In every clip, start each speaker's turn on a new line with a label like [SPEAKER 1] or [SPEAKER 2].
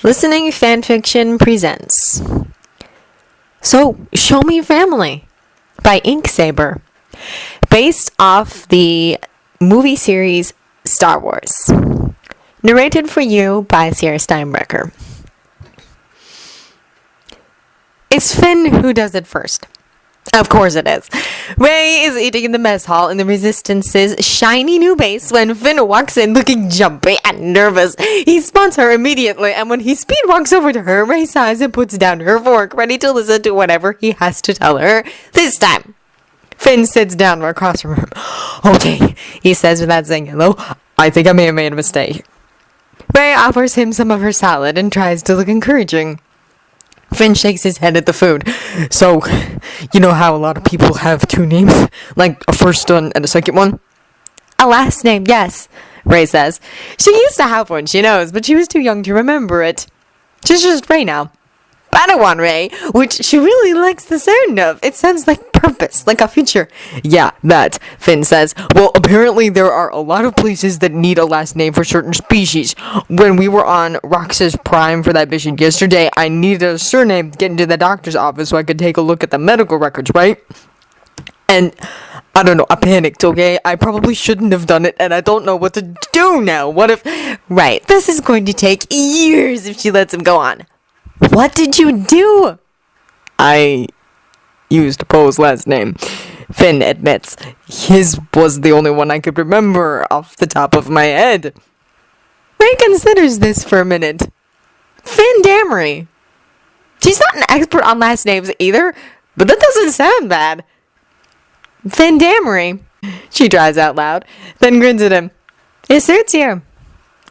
[SPEAKER 1] Listening Fanfiction presents So, Show Me Family by Inksaber, based off the movie series Star Wars. Narrated for you by Sierra Steinbrecher. It's Finn who does it first. Of course it is. Rey is eating in the mess hall in the Resistance's shiny new base when Finn walks in looking jumpy and nervous. He spots her immediately, and when he speed walks over to her, Rey sighs and puts down her fork, ready to listen to whatever he has to tell her this time. Finn sits down across from him. "Okay," he says without saying hello. "I think I may have made a mistake." Rey offers him some of her salad and tries to look encouraging. Finn shakes his head at the food. "So, you know how a lot of people have two names? Like a first one and a second one?" "A last name, yes," Rey says. She used to have one, she knows, but she was too young to remember it. She's just Rey now. Padawan Rey, which she really likes the sound of. It sounds like purpose, like a future. "Yeah, that," Finn says. "Well, apparently there are a lot of places that need a last name for certain species. When we were on Roxas Prime for that mission yesterday, I needed a surname to get into the doctor's office so I could take a look at the medical records, right? And I don't know, I panicked, okay? I probably shouldn't have done it, and I don't know what to do now. What if..." Right, this is going to take years if she lets him go on. "What did you do?" "I used Poe's last name," Finn admits. "His was the only one I could remember off the top of my head." Rey considers this for a minute. Finn Damery. She's not an expert on last names either, but that doesn't sound bad. "Finn Damery," she tries out loud, then grins at him. "It suits you."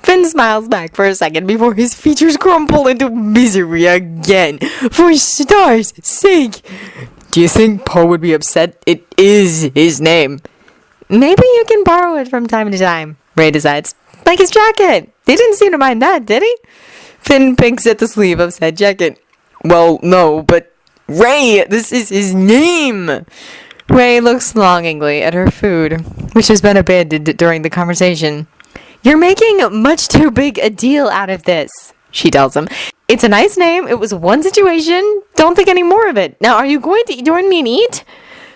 [SPEAKER 1] Finn smiles back for a second before his features crumple into misery again. For stars' sake! "Do you think Poe would be upset? It is his name." "Maybe you can borrow it from time to time," Rey decides. "Like his jacket. He didn't seem to mind that, did he?" Finn picks at the sleeve of said jacket. "Well, no, but Rey, this is his name." Rey looks longingly at her food, which has been abandoned during the conversation. "You're making much too big a deal out of this," she tells him. "It's a nice name. It was one situation. Don't think any more of it. Now, are you going to join me and eat?"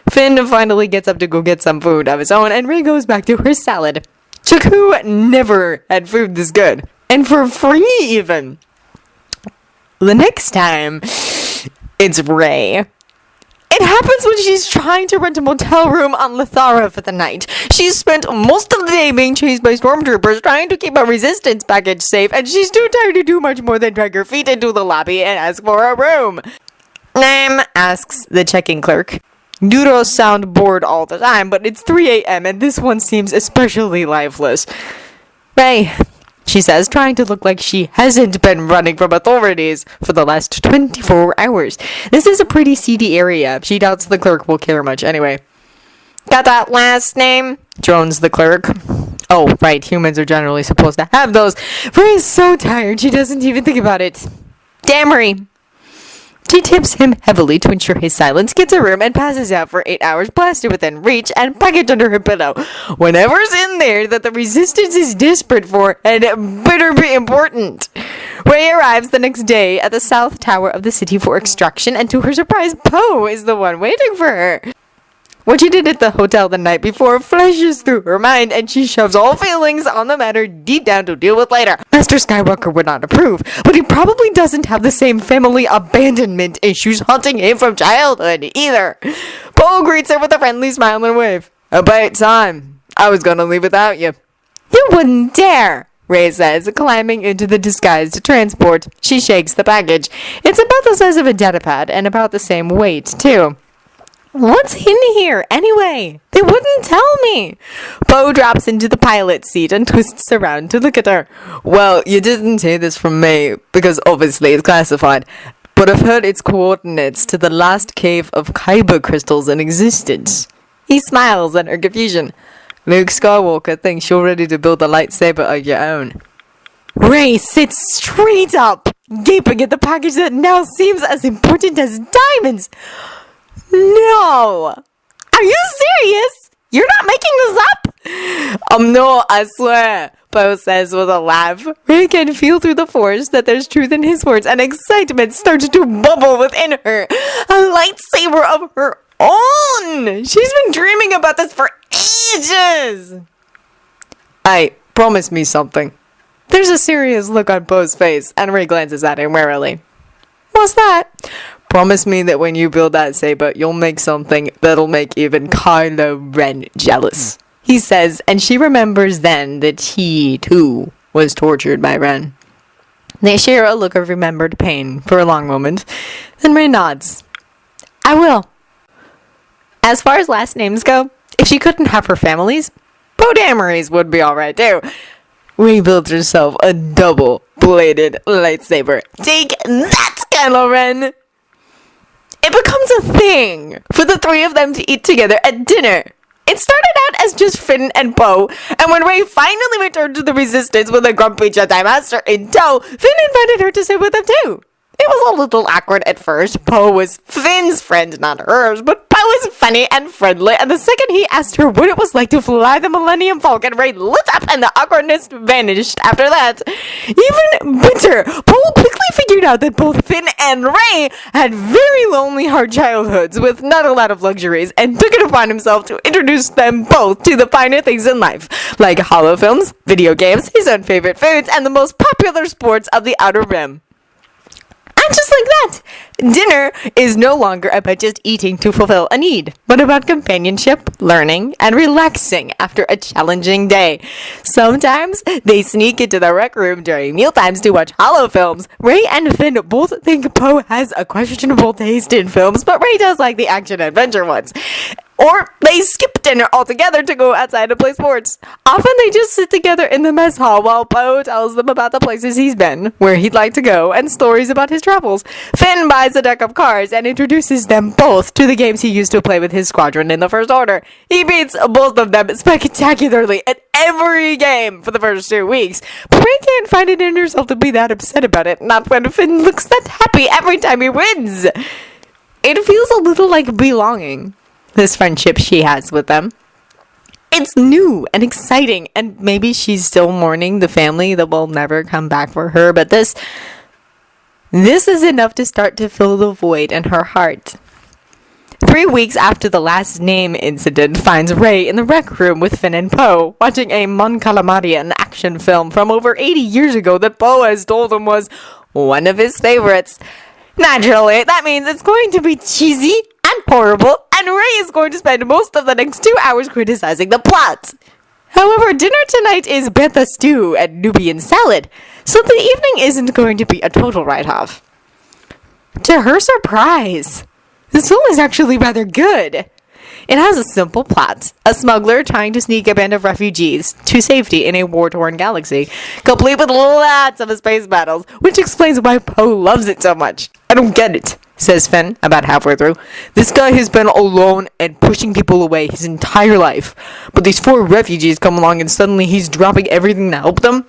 [SPEAKER 1] Finn finally gets up to go get some food of his own, and Rey goes back to her salad. Jakku never had food this good. And for free, even. The next time, it's Rey. It happens when she's trying to rent a motel room on Lithara for the night. She's spent most of the day being chased by stormtroopers trying to keep a resistance package safe, and she's too tired to do much more than drag her feet into the lobby and ask for a room. "Name?" asks the check-in clerk. Duros sound bored all the time, but it's 3 a.m. and this one seems especially lifeless. "Rey," she says, trying to look like she hasn't been running from authorities for the last 24 hours. This is a pretty seedy area. She doubts the clerk will care much anyway. "Got that last name?" drones the clerk. Oh, right, humans are generally supposed to have those. Rey is so tired she doesn't even think about it. "Damery." She tips him heavily to ensure his silence, gets a room, and passes out for 8 hours, blasted within reach and packaged under her pillow. Whatever's in there that the Resistance is desperate for, and it better be important. Rey arrives the next day at the south tower of the city for extraction, and to her surprise, Poe is the one waiting for her. What she did at the hotel the night before flashes through her mind, and she shoves all feelings on the matter deep down to deal with later. Master Skywalker would not approve, but he probably doesn't have the same family abandonment issues haunting him from childhood either. Poe greets her with a friendly smile and a wave. "About time. I was gonna leave without you." "You wouldn't dare," Rey says, climbing into the disguised transport. She shakes the package. It's about the size of a datapad and about the same weight, too. "What's in here, anyway? They wouldn't tell me." Poe drops into the pilot seat and twists around to look at her. "Well, you didn't hear this from me, because obviously it's classified. But I've heard its coordinates to the last cave of kyber crystals in existence." He smiles at her confusion. "Luke Skywalker thinks you're ready to build a lightsaber of your own." Rey sits straight up, gaping at the package that now seems as important as diamonds. "No! Are you serious? You're not making this up?" No, I swear, Poe says with a laugh. Ray can feel through the force that there's truth in his words, and excitement starts to bubble within her. A lightsaber of her own! She's been dreaming about this for ages! Promise me something. There's a serious look on Poe's face, and Ray glances at him warily. What's that? Promise me that when you build that saber, you'll make something that'll make even Kylo Ren jealous. He says, and she remembers then that he, too, was tortured by Ren. They share a look of remembered pain for a long moment. Then Ray nods. I will. As far as last names go, if she couldn't have her families, Poe Dameron's would be alright too. Ray builds herself a double-bladed lightsaber. Take that, Kylo Ren! It becomes a thing for the three of them to eat together at dinner. It started out as just Finn and Poe, and when Ray finally returned to the Resistance with a grumpy Jedi Master in tow, Finn invited her to sit with them too. It was a little awkward at first. Poe was Finn's friend, not hers, but Poe was funny and friendly, and the second he asked her what it was like to fly the Millennium Falcon, Ray lit up and the awkwardness vanished after that. Even bitter, Poe quickly figured out that both Finn and Ray had very lonely, hard childhoods with not a lot of luxuries, and took it upon himself to introduce them both to the finer things in life, like holofilms, video games, his own favorite foods, and the most popular sports of the Outer Rim. And just like that, dinner is no longer about just eating to fulfill a need, but about companionship, learning, and relaxing after a challenging day. Sometimes they sneak into the rec room during mealtimes to watch holofilms. Ray and Finn both think Poe has a questionable taste in films, but Ray does like the action-adventure ones. Or they skip dinner altogether to go outside and play sports. Often they just sit together in the mess hall while Poe tells them about the places he's been, where he'd like to go, and stories about his travels. Finn buys a deck of cards and introduces them both to the games he used to play with his squadron in the First Order. He beats both of them spectacularly at every game for the first 2 weeks, but Ray can't find it in herself to be that upset about it, not when Finn looks that happy every time he wins. It feels a little like belonging. This friendship she has with them. It's new and exciting, and maybe she's still mourning the family that will never come back for her, but this is enough to start to fill the void in her heart. 3 weeks after the last name incident finds Ray in the rec room with Finn and Poe, watching a Mon Calamari action film from over 80 years ago that Poe has told him was one of his favorites. Naturally, that means it's going to be cheesy and horrible, and Ray is going to spend most of the next 2 hours criticizing the plot. However, dinner tonight is bantha stew and Nubian salad, so the evening isn't going to be a total write-off. To her surprise, this film is actually rather good. It has a simple plot: a smuggler trying to sneak a band of refugees to safety in a war-torn galaxy, complete with lots of space battles, which explains why Poe loves it so much. I don't get it, says Finn, about halfway through. This guy has been alone and pushing people away his entire life, but these 4 refugees come along and suddenly he's dropping everything to help them?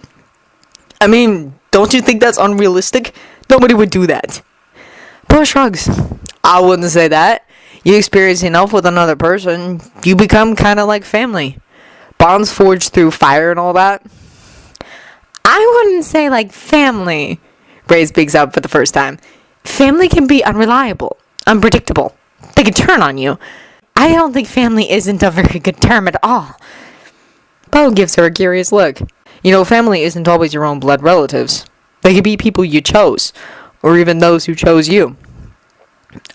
[SPEAKER 1] I mean, don't you think that's unrealistic? Nobody would do that. Poe shrugs. I wouldn't say that. You experience enough with another person, you become kind of like family. Bonds forged through fire and all that. I wouldn't say like family, Ray speaks up for the first time. Family can be unreliable, unpredictable. They can turn on you. I don't think family isn't a very good term at all. Poe gives her a curious look. You know, family isn't always your own blood relatives. They could be people you chose, or even those who chose you.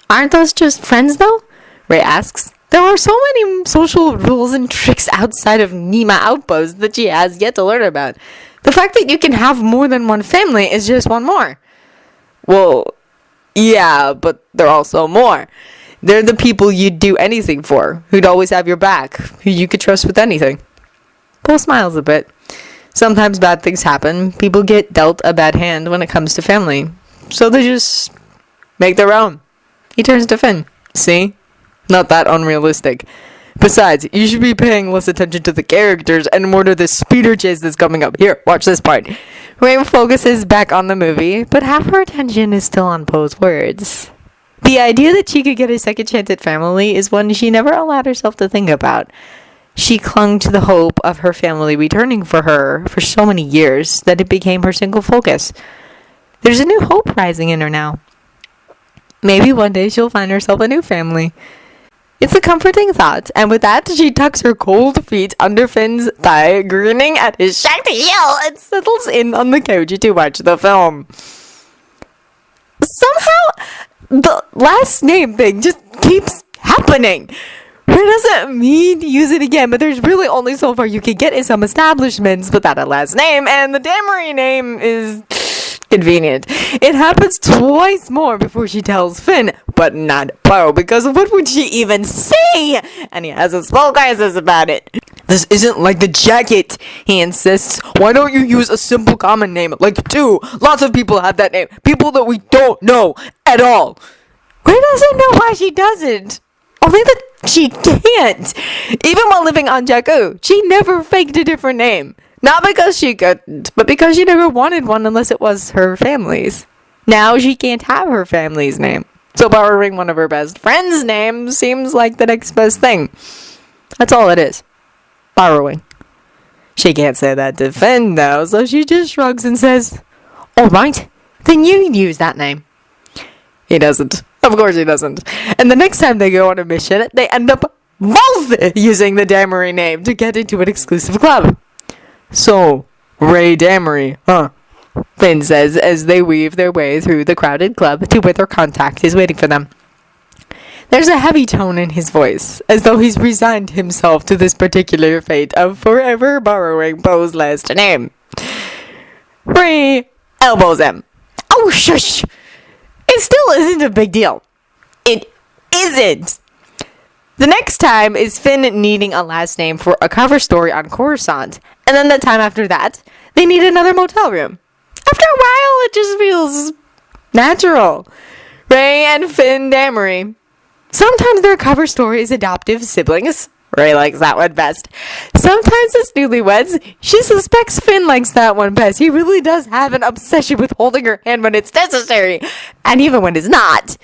[SPEAKER 1] Aren't those just friends, though? Ray asks. There are so many social rules and tricks outside of Nima Outpost that she has yet to learn about. The fact that you can have more than one family is just one more. Well, yeah, but they're also more. They're the people you'd do anything for, who'd always have your back, who you could trust with anything. Poe smiles a bit. Sometimes bad things happen. People get dealt a bad hand when it comes to family, so they just make their own. He turns to Finn. See? Not that unrealistic. Besides, you should be paying less attention to the characters and more to the speeder chase that's coming up. Here, watch this part. Ray focuses back on the movie, but half her attention is still on Poe's words. The idea that she could get a second chance at family is one she never allowed herself to think about. She clung to the hope of her family returning for her for so many years that it became her single focus. There's a new hope rising in her now. Maybe one day she'll find herself a new family. It's a comforting thought, and with that, she tucks her cold feet under Finn's thigh, grinning at his shaggy heel, and settles in on the couch to watch the film. Somehow, the last name thing just keeps happening. It doesn't mean to use it again, but there's really only so far you can get in some establishments without a last name, and the Damery name is convenient. It happens twice more before she tells Finn, but not Poe, because what would she even say? And he has a small crisis about it. This isn't like the jacket, he insists. Why don't you use a simple common name, like two? Lots of people have that name. People that we don't know at all. Ray doesn't know why she doesn't. Only that she can't. Even while living on Jakku, she never faked a different name. Not because she couldn't, but because she never wanted one unless it was her family's. Now she can't have her family's name. So borrowing one of her best friend's names seems like the next best thing. That's all it is. Borrowing. She can't say that to Finn, though, so she just shrugs and says, "Alright, then you use that name." He doesn't. Of course he doesn't. And the next time they go on a mission, they end up both using the Damery name to get into an exclusive club. "So, Ray Damery, huh?" Finn says as they weave their way through the crowded club to where their contact is waiting for them. There's a heavy tone in his voice, as though he's resigned himself to this particular fate of forever borrowing Poe's last name. Ray elbows him. "Oh, shush! It still isn't a big deal." It isn't! The next time is Finn needing a last name for a cover story on Coruscant, and then the time after that, they need another motel room. After a while, it just feels natural. Ray and Finn Damery. Sometimes their cover story is adoptive siblings. Ray likes that one best. Sometimes it's newlyweds. She suspects Finn likes that one best. He really does have an obsession with holding her hand when it's necessary, and even when it's not.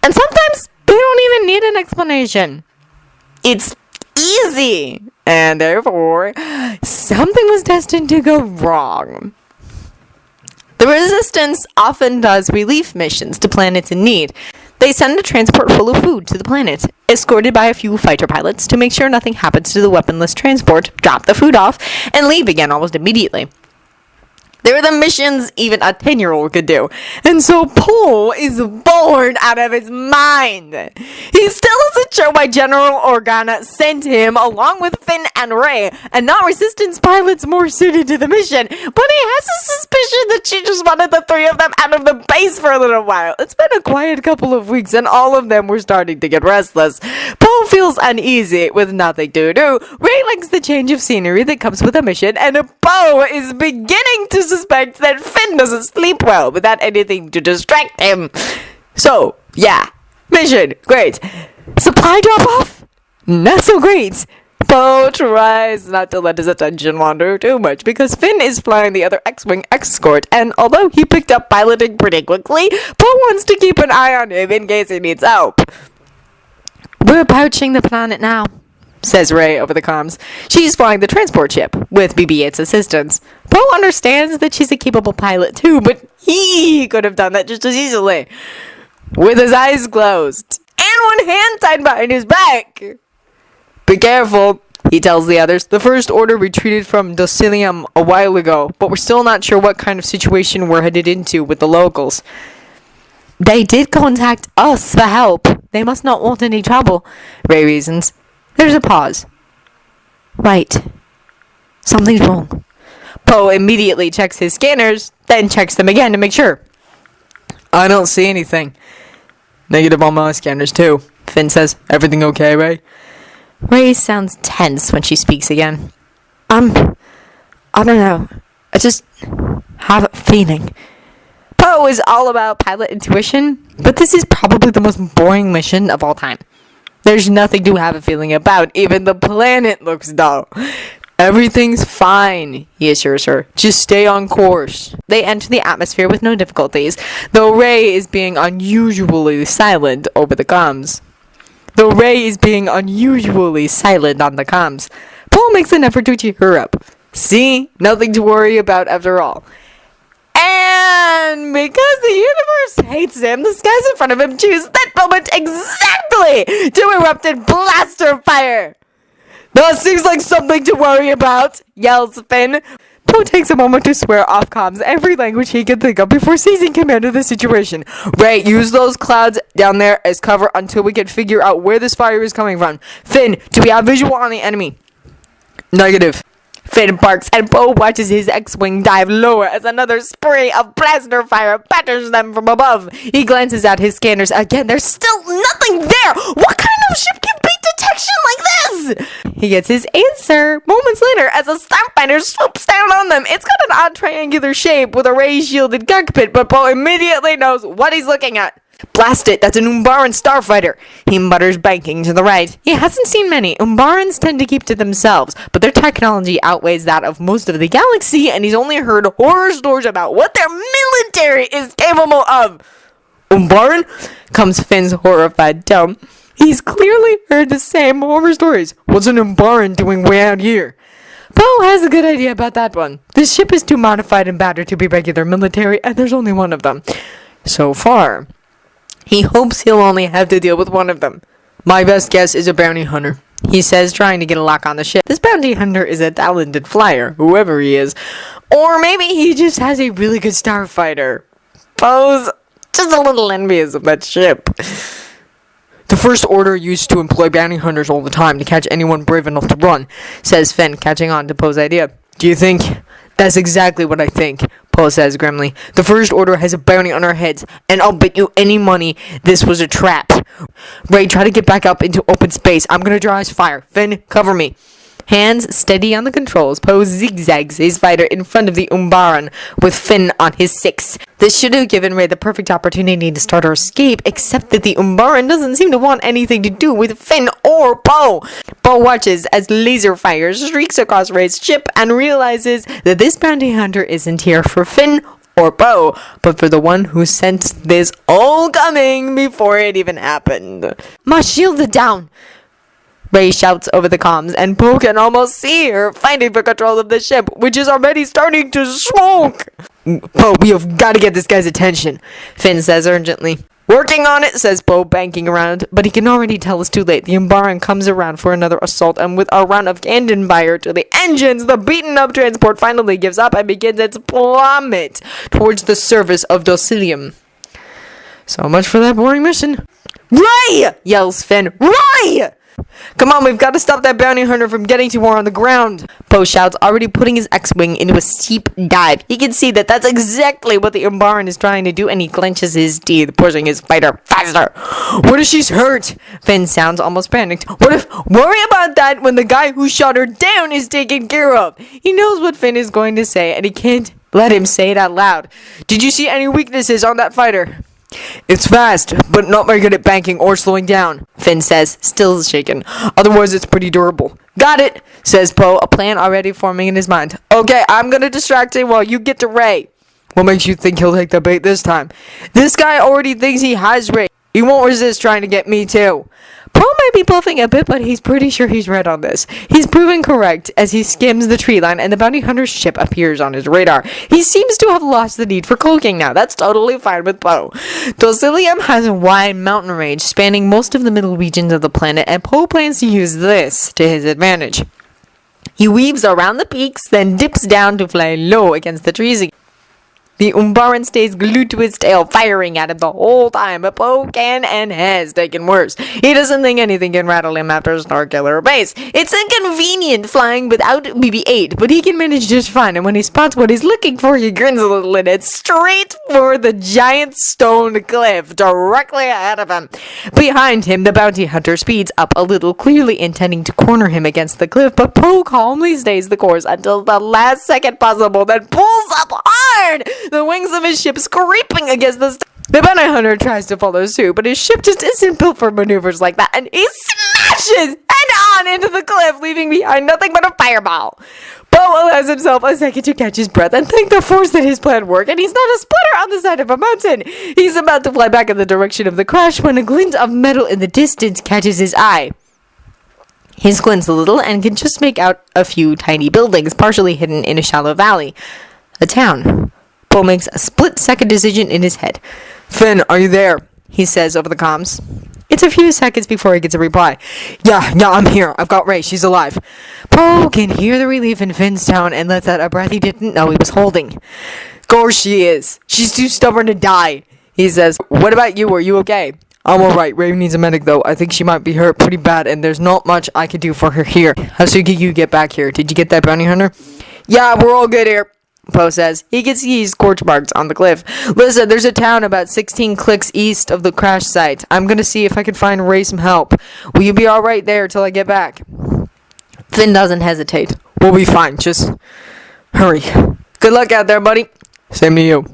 [SPEAKER 1] And sometimes they don't even need an explanation. It's easy, and therefore, something was destined to go wrong. The Resistance often does relief missions to planets in need. They send a transport full of food to the planet, escorted by a few fighter pilots to make sure nothing happens to the weaponless transport, drop the food off, and leave again almost immediately. They were the missions even a 10-year-old could do. And so Poe is bored out of his mind. He still isn't sure why General Organa sent him along with Finn and Ray, and not Resistance pilots more suited to the mission. But he has a suspicion that she just wanted the three of them out of the base for a little while. It's been a quiet couple of weeks, and all of them were starting to get restless. Poe feels uneasy with nothing to do. Ray likes the change of scenery that comes with a mission, and Poe is beginning to suspect that Finn doesn't sleep well without anything to distract him. So, yeah. Mission, great. Supply drop-off? Not so great. Poe tries not to let his attention wander too much because Finn is flying the other X-Wing escort, and although he picked up piloting pretty quickly, Poe wants to keep an eye on him in case he needs help. "We're approaching the planet now," says Ray over the comms. She's flying the transport ship with BB-8's assistance. Poe understands that she's a capable pilot too, but he could have done that just as easily. With his eyes closed and one hand tied behind his back. "Be careful," he tells the others. "The First Order retreated from Docilium a while ago, but we're still not sure what kind of situation we're headed into with the locals." "They did contact us for help. They must not want any trouble," Ray reasons. There's a pause. Right. Something's wrong. Poe immediately checks his scanners, then checks them again to make sure. "I don't see anything." "Negative on my scanners too," Finn says. "Everything okay, Ray?" Ray sounds tense when she speaks again. I don't know. I just have a feeling." Poe is all about pilot intuition, but this is probably the most boring mission of all time. There's nothing to have a feeling about. Even the planet looks dull. "Everything's fine," he assures her. "Just stay on course." They enter the atmosphere with no difficulties, though Ray is being unusually silent over the comms. though Ray is being unusually silent on the comms. Paul makes an effort to cheer her up. See? Nothing to worry about after all. And because the universe hates him, the skies in front of him choose that moment exactly to erupt in blaster fire. That seems like something to worry about, yells Finn. Poe takes a moment to swear off comms every language he can think of before seizing command of the situation. Ray, use those clouds down there as cover until we can figure out where this fire is coming from. Finn, do we have visual on the enemy? Negative. Finn barks and Poe watches his X-Wing dive lower as another spray of blaster fire batters them from above. He glances at his scanners again. There's still nothing there! What kind of ship can beat detection like this? He gets his answer moments later as a starfighter swoops down on them. It's got an odd triangular shape with a ray-shielded cockpit, but Poe immediately knows what he's looking at. Blast it, that's an Umbaran starfighter, he mutters, banking to the right. He hasn't seen many. Umbarans tend to keep to themselves, but their technology outweighs that of most of the galaxy, and he's only heard horror stories about what their military is capable of. Umbaran? Comes Finn's horrified tone. He's clearly heard the same horror stories. What's an Umbaran doing way out here? Poe has a good idea about that one. This ship is too modified and battered to be regular military, and there's only one of them. So far. He hopes he'll only have to deal with one of them. My best guess is a bounty hunter, he says, trying to get a lock on the ship. This bounty hunter is a talented flyer, whoever he is. Or maybe he just has a really good starfighter. Poe's just a little envious of that ship. The First Order used to employ bounty hunters all the time to catch anyone brave enough to run, says Finn, catching on to Poe's idea. Do you think? That's exactly what I think, Poe says grimly. The First Order has a bounty on our heads, and I'll bet you any money this was a trap. Ray, try to get back up into open space. I'm gonna draw his fire. Finn, cover me. Hands steady on the controls, Poe zigzags his fighter in front of the Umbaran, with Finn on his 6. This should have given Ray the perfect opportunity to start her escape, except that the Umbaran doesn't seem to want anything to do with Finn or Poe. Poe watches as laser fire streaks across Ray's ship and realizes that this bounty hunter isn't here for Finn or Poe, but for the one who sent this all coming before it even happened. My shields are down! Ray shouts over the comms, and Poe can almost see her fighting for control of the ship, which is already starting to smoke. Poe, we have got to get this guy's attention, Finn says urgently. Working on it, says Poe, banking around, but he can already tell it's too late. The Umbaran comes around for another assault, and with a round of cannon fire to the engines, the beaten-up transport finally gives up and begins its plummet towards the surface of Docilium. So much for that boring mission. Ray! Yells Finn. Ray! Come on, we've got to stop that bounty hunter from getting to her on the ground, Poe shouts, already putting his X-Wing into a steep dive. He can see that that's exactly what the Umbaran is trying to do, and he clenches his teeth, pushing his fighter faster. What if she's hurt? Finn sounds almost panicked. Worry about that when the guy who shot her down is taken care of. He knows what Finn is going to say, and he can't let him say it out loud. Did you see any weaknesses on that fighter? It's fast, but not very good at banking or slowing down, Finn says, still shaken. Otherwise, it's pretty durable. Got it, says Poe, a plan already forming in his mind. Okay, I'm gonna distract him while you get to Ray. What makes you think he'll take the bait this time? This guy already thinks he has Ray. He won't resist trying to get me too. Poe might be bluffing a bit, but he's pretty sure he's right on this. He's proven correct as he skims the tree line and the bounty hunter's ship appears on his radar. He seems to have lost the need for cloaking now. That's totally fine with Poe. Docilium has a wide mountain range spanning most of the middle regions of the planet, and Poe plans to use this to his advantage. He weaves around the peaks, then dips down to fly low against the trees again. The Umbaran stays glued to his tail, firing at him the whole time, but Poe can and has taken worse. He doesn't think anything can rattle him after Starkiller Base. It's inconvenient flying without BB-8, but he can manage just fine, and when he spots what he's looking for, he grins a little and heads straight for the giant stone cliff directly ahead of him. Behind him, the bounty hunter speeds up a little, clearly intending to corner him against the cliff, but Poe calmly stays the course until the last second possible, then pulls up hard! The wings of his ship scraping against the The bounty hunter tries to follow suit, but his ship just isn't built for maneuvers like that, and he smashes head on into the cliff, leaving behind nothing but a fireball. Bo allows himself a second to catch his breath and thank the force that his plan worked, and he's not a splitter on the side of a mountain. He's about to fly back in the direction of the crash when a glint of metal in the distance catches his eye. He squints a little and can just make out a few tiny buildings partially hidden in a shallow valley. A town. Bo makes a split-second decision in his head. "Finn, are you there?" he says over the comms. It's a few seconds before he gets a reply. Yeah, I'm here. I've got Ray. She's alive." Po can hear the relief in Finn's tone and lets out a breath he didn't know he was holding. "Course she is. She's too stubborn to die," he says. "What about you? Are you okay?" "I'm alright. Ray needs a medic though. I think she might be hurt pretty bad and there's not much I can do for her here. How soon can you get back here? Did you get that bounty hunter?" "Yeah, we're all good here," Po says. He can see scorch marks on the cliff. "Listen, there's a town about 16 clicks east of the crash site. I'm gonna see if I can find Ray some help. Will you be alright there till I get back?" Finn doesn't hesitate. "We'll be fine. Just hurry. Good luck out there, buddy." "Same to you."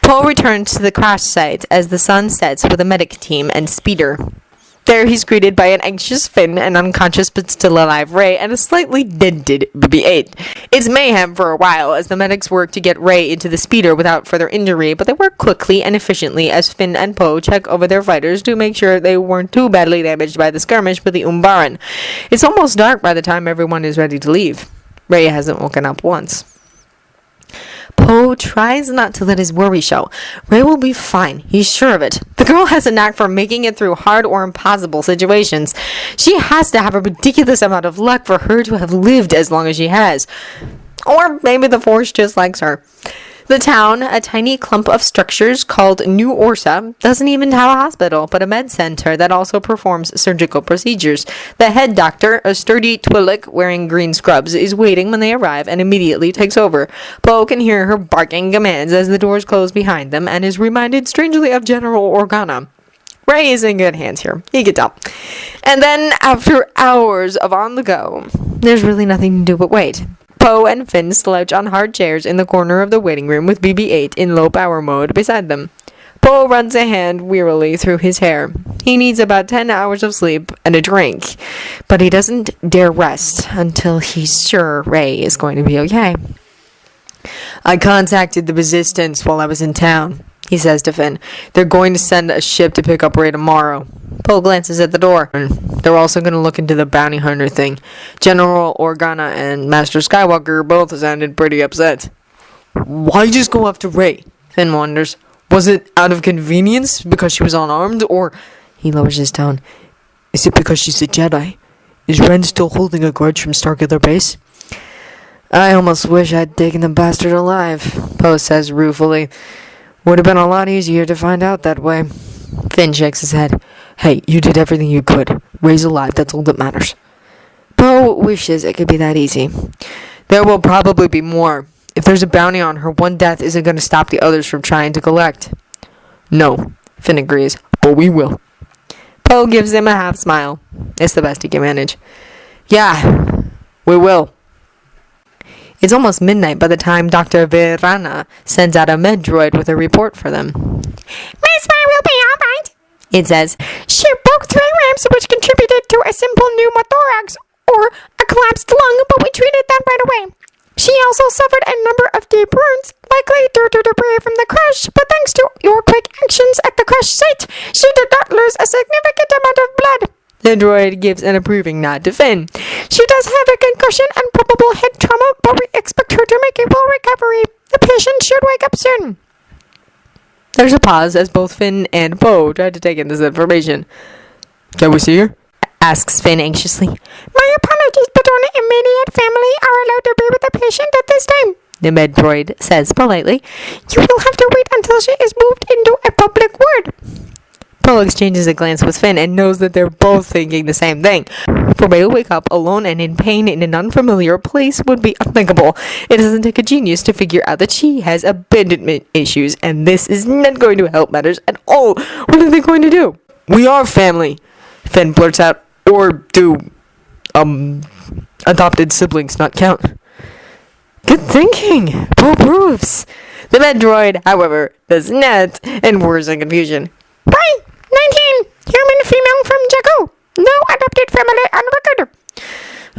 [SPEAKER 1] Po returns to the crash site as the sun sets with a medic team and speeder. There he's greeted by an anxious Finn, an unconscious but still alive Ray, and a slightly dented BB-8. It's mayhem for a while as the medics work to get Ray into the speeder without further injury, but they work quickly and efficiently as Finn and Po check over their fighters to make sure they weren't too badly damaged by the skirmish with the Umbaran. It's almost dark by the time everyone is ready to leave. Ray hasn't woken up once. Po tries not to let his worry show. Ray will be fine. He's sure of it. The girl has a knack for making it through hard or impossible situations. She has to have a ridiculous amount of luck for her to have lived as long as she has. Or maybe the Force just likes her. The town, a tiny clump of structures called New Orsa, doesn't even have a hospital, but a med center that also performs surgical procedures. The head doctor, a sturdy Twi'lek wearing green scrubs, is waiting when they arrive and immediately takes over. Po can hear her barking commands as the doors close behind them and is reminded strangely of General Organa. Ray is in good hands here. He gets up. And then, after hours of on the go, there's really nothing to do but wait. Po and Finn slouch on hard chairs in the corner of the waiting room with BB-8 in low power mode beside them. Po runs a hand wearily through his hair. He needs about 10 hours of sleep and a drink, but he doesn't dare rest until he's sure Ray is going to be okay. "I contacted the Resistance while I was in town," he says to Finn. "They're going to send a ship to pick up Ray tomorrow." Po glances at the door. "They're also going to look into the bounty hunter thing. General Organa and Master Skywalker both sounded pretty upset." "Why just go after Ray?" Finn wonders. "Was it out of convenience because she was unarmed, or..." He lowers his tone. "Is it because she's a Jedi? Is Ren still holding a grudge from Starkiller Base?" "I almost wish I'd taken the bastard alive," Po says ruefully. "Would have been a lot easier to find out that way." Finn shakes his head. "Hey, you did everything you could. Ray's alive, that's all that matters." Po wishes it could be that easy. "There will probably be more. If there's a bounty on her, one death isn't going to stop the others from trying to collect." "No," Finn agrees, "but we will." Po gives him a half smile. It's the best he can manage. "Yeah, we will." It's almost midnight by the time Dr. Virana sends out a med droid with a report for them. "Miss Ray will be alright," it says. "She broke 3 ribs, which contributed to a simple pneumothorax, or a collapsed lung, but we treated that right away. She also suffered a number of deep wounds, likely due to debris from the crash, but thanks to your quick actions at the crash site, she did not lose a significant amount of blood." The droid gives an approving nod to Finn. "She does have a concussion and probable head trauma, but we expect her to make a full recovery. The patient should wake up soon." There's a pause as both Finn and Po try to take in this information. "Can we see her?" asks Finn anxiously. "My apologies, but only immediate family are allowed to be with the patient at this time," the med droid says politely. "You will have to wait until she is moved into a public ward." Po exchanges a glance with Finn and knows that they're both thinking the same thing. For Ray to wake up alone and in pain in an unfamiliar place would be unthinkable. It doesn't take a genius to figure out that she has abandonment issues, and this is not going to help matters at all. What are they going to do? "We are family," Finn blurts out. "Or do, adopted siblings not count?" "Good thinking," Po proves. The med droid, however, does not, and worse in confusion. "Ray, 19, human female from Jakku. No adopted family on record."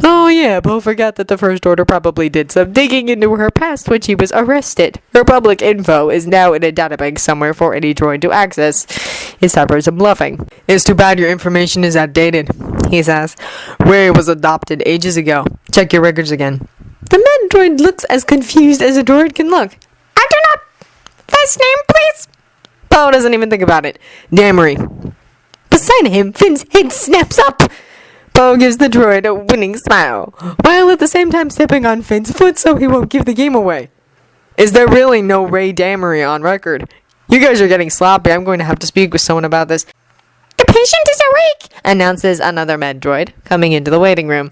[SPEAKER 1] Oh yeah, Poe forgot that the First Order probably did some digging into her past when she was arrested. Her public info is now in a database somewhere for any droid to access. It's time for some bluffing. It's too bad your information is outdated, he says. Ray was adopted ages ago. Check your records again. The med droid looks as confused as a droid can look. I do not. Last name, please. Poe doesn't even think about it. Damery. Beside him, Finn's head snaps up. Poe gives the droid a winning smile, while at the same time stepping on Finn's foot so he won't give the game away. Is there really no Ray Damery on record? You guys are getting sloppy. I'm going to have to speak with someone about this. The patient is awake, announces another med droid, coming into the waiting room.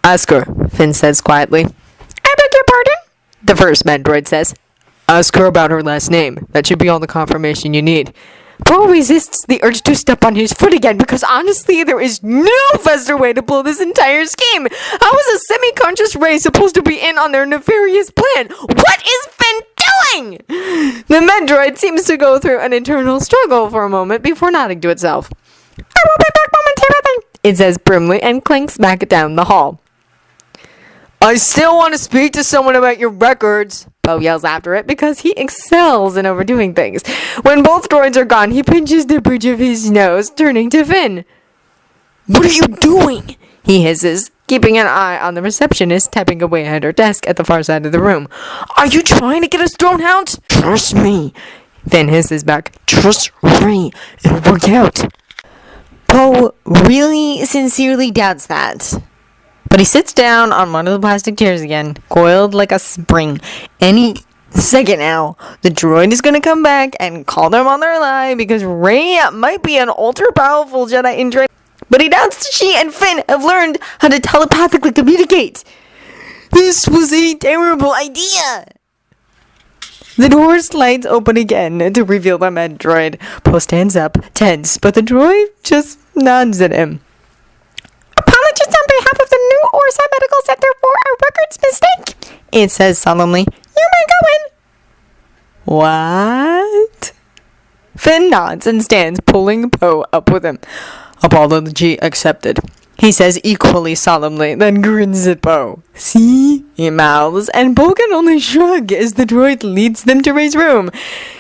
[SPEAKER 1] Ask her, Finn says quietly. I beg your pardon? The first med droid says. Ask her about her last name. That should be all the confirmation you need. Poe resists the urge to step on his foot again because honestly there is no faster way to blow this entire scheme. How is a semi-conscious Ray supposed to be in on their nefarious plan? What is Finn doing? The Medroid seems to go through an internal struggle for a moment before nodding to itself. I will be back momentarily, it says primly and clinks back down the hall. I still want to speak to someone about your records, Poe yells after it because he excels in overdoing things. When both droids are gone, he pinches the bridge of his nose, turning to Finn. What are you doing? He hisses, keeping an eye on the receptionist tapping away at her desk at the far side of the room. Are you trying to get us thrown out? Trust me. Finn hisses back. Trust Ray. It'll work out. Poe really sincerely doubts that. But he sits down on one of the plastic chairs again, coiled like a spring. Any second now, the droid is going to come back and call them on their lie because Rey might be an ultra-powerful Jedi in training. But he doubts that she and Finn have learned how to telepathically communicate. This was a terrible idea. The door slides open again to reveal the med droid. Poe stands up, tense, but the droid just nods at him. Apologies on behalf of the new Orsa Medical Center for our records mistake, it says solemnly. You may go in. What? Finn nods and stands, pulling Poe up with him. Apology accepted. He says equally solemnly, then grins at Poe. See? He mouths, and Poe can only shrug as the droid leads them to Rey's room.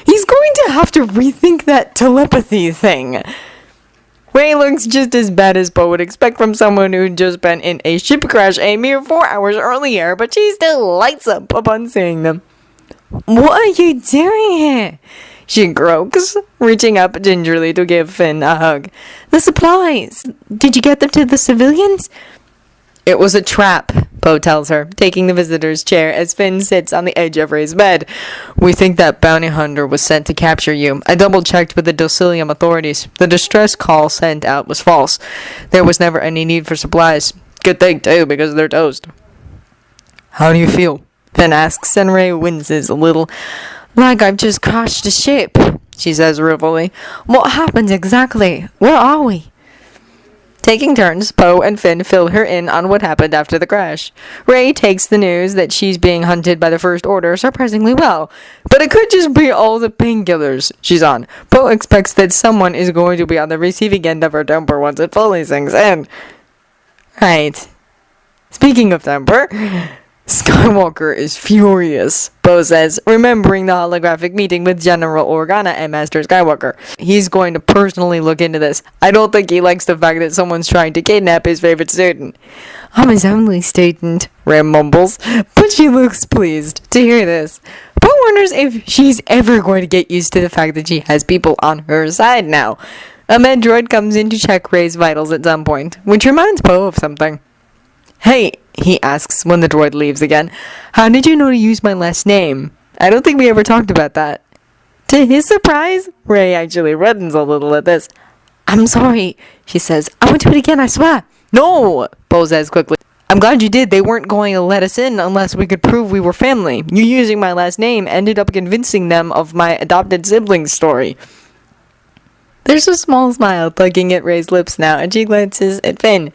[SPEAKER 1] He's going to have to rethink that telepathy thing. Rey looks just as bad as Poe would expect from someone who'd just been in a ship crash a mere 4 hours earlier, but she still lights up upon seeing them. What are you doing here? She croaks, reaching up gingerly to give Finn a hug. The supplies. Did you get them to the civilians? It was a trap, Poe tells her, taking the visitor's chair as Finn sits on the edge of Rey's bed. We think that bounty hunter was sent to capture you. I double-checked with the Docilium authorities. The distress call sent out was false. There was never any need for supplies. Good thing, too, because they're toast. How do you feel? Finn asks, and Rey winces a little. Like I've just crashed a ship, she says ruefully. What happened exactly? Where are we? Taking turns, Poe and Finn fill her in on what happened after the crash. Rey takes the news that she's being hunted by the First Order surprisingly well, but it could just be all the painkillers she's on. Poe expects that someone is going to be on the receiving end of her temper once it fully sinks in. Right. Speaking of temper, Skywalker is furious, Poe says, remembering the holographic meeting with General Organa and Master Skywalker. He's going to personally look into this. I don't think he likes the fact that someone's trying to kidnap his favorite student. I'm his only student, Rey mumbles, but she looks pleased to hear this. Poe wonders if she's ever going to get used to the fact that she has people on her side now. A med droid comes in to check Rey's vitals at some point, which reminds Poe of something. Hey, he asks when the droid leaves again. How did you know to use my last name? I don't think we ever talked about that. To his surprise, Rey actually reddens a little at this. I'm sorry, she says. I won't do it again, I swear. No, Poe says quickly. I'm glad you did. They weren't going to let us in unless we could prove we were family. You using my last name ended up convincing them of my adopted siblings story. There's a small smile tugging at Rey's lips now, and she glances at Finn.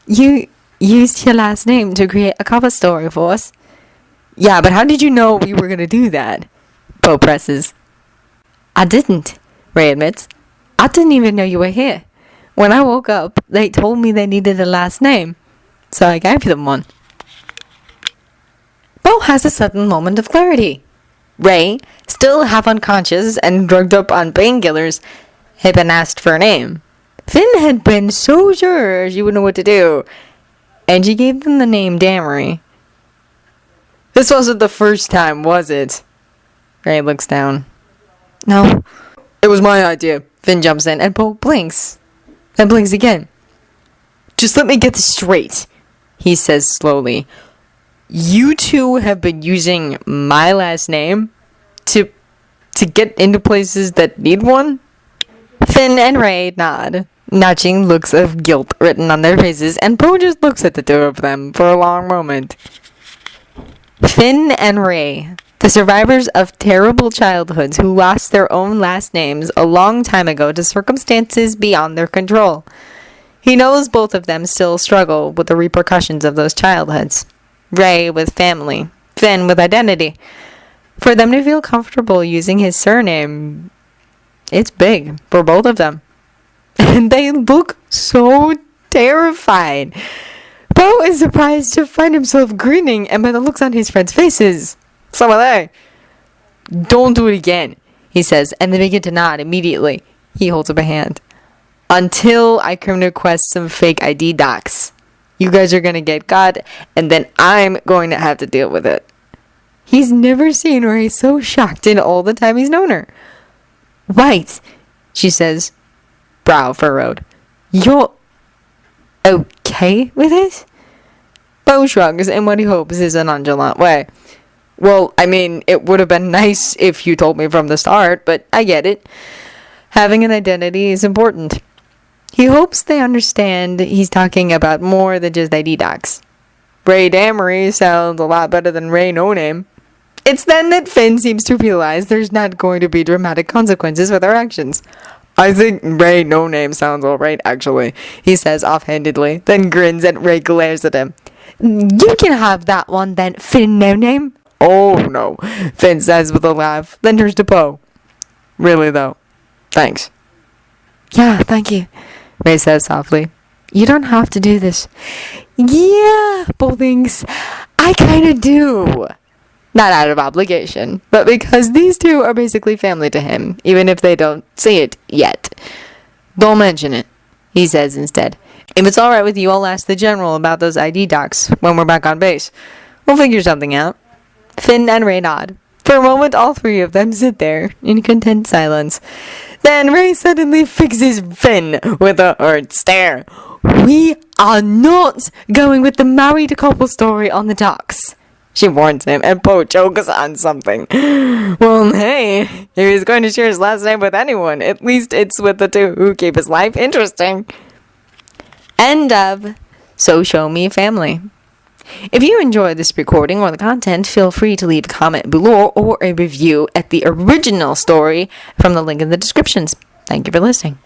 [SPEAKER 1] You used your last name to create a cover story for us. Yeah, but how did you know we were going to do that? Poe presses. I didn't, Rey admits. I didn't even know you were here. When I woke up, they told me they needed a last name. so I gave them one. Bo has a sudden moment of clarity. Ray, still half unconscious and drugged up on painkillers, had been asked for a name. Finn had been so sure she would know what to do, and she gave them the name Damery. This wasn't the first time, was it? Ray looks down. No. It was my idea. Finn jumps in, and Bo blinks. Then blinks again. Just let me get this straight, he says slowly. You two have been using my last name to get into places that need one? Finn and Ray nod, notching looks of guilt written on their faces, and Bo just looks at the two of them for a long moment. Finn and Ray, the survivors of terrible childhoods who lost their own last names a long time ago to circumstances beyond their control. He knows both of them still struggle with the repercussions of those childhoods. Ray with family, Finn with identity. For them to feel comfortable using his surname, it's big for both of them. And they look so terrified. Bo is surprised to find himself grinning, and by the looks on his friends' faces, so are they. Don't do it again, he says, and they begin to nod immediately. He holds up a hand. Until I can request some fake ID docs. You guys are gonna get caught, and then I'm going to have to deal with it. He's never seen Ray so shocked in all the time he's known her. Right, she says, brow furrowed. You're okay with it? Bo shrugs in what he hopes is a nonchalant way. Well, I mean, it would have been nice if you told me from the start, but I get it. Having an identity is important. He hopes they understand he's talking about more than just ID docs. Ray Damery sounds a lot better than Ray No Name. It's then that Finn seems to realize there's not going to be dramatic consequences for their actions. I think Ray No Name sounds alright, actually, he says offhandedly, then grins and Ray glares at him. You can have that one then, Finn No Name. Oh no, Finn says with a laugh, then turns to Bo. Really though, thanks. Yeah, thank you, Ray says softly. You don't have to do this. Yeah, Bo thinks, I kinda do. Not out of obligation, but because these two are basically family to him, even if they don't see it yet. Don't mention it, he says instead. If it's alright with you, I'll ask the general about those ID docs when we're back on base. We'll figure something out. Finn and Ray nod. For a moment, all three of them sit there in content silence. Then Ray suddenly fixes Finn with a hurt stare. We are not going with the married couple story on the docks, she warns him, and Bo chokes on something. Well, hey, if he's going to share his last name with anyone, at least it's with the two who keep his life interesting. End of So Show Me Family. If you enjoyed this recording or the content, feel free to leave a comment below or a review at the original story from the link in the descriptions. Thank you for listening.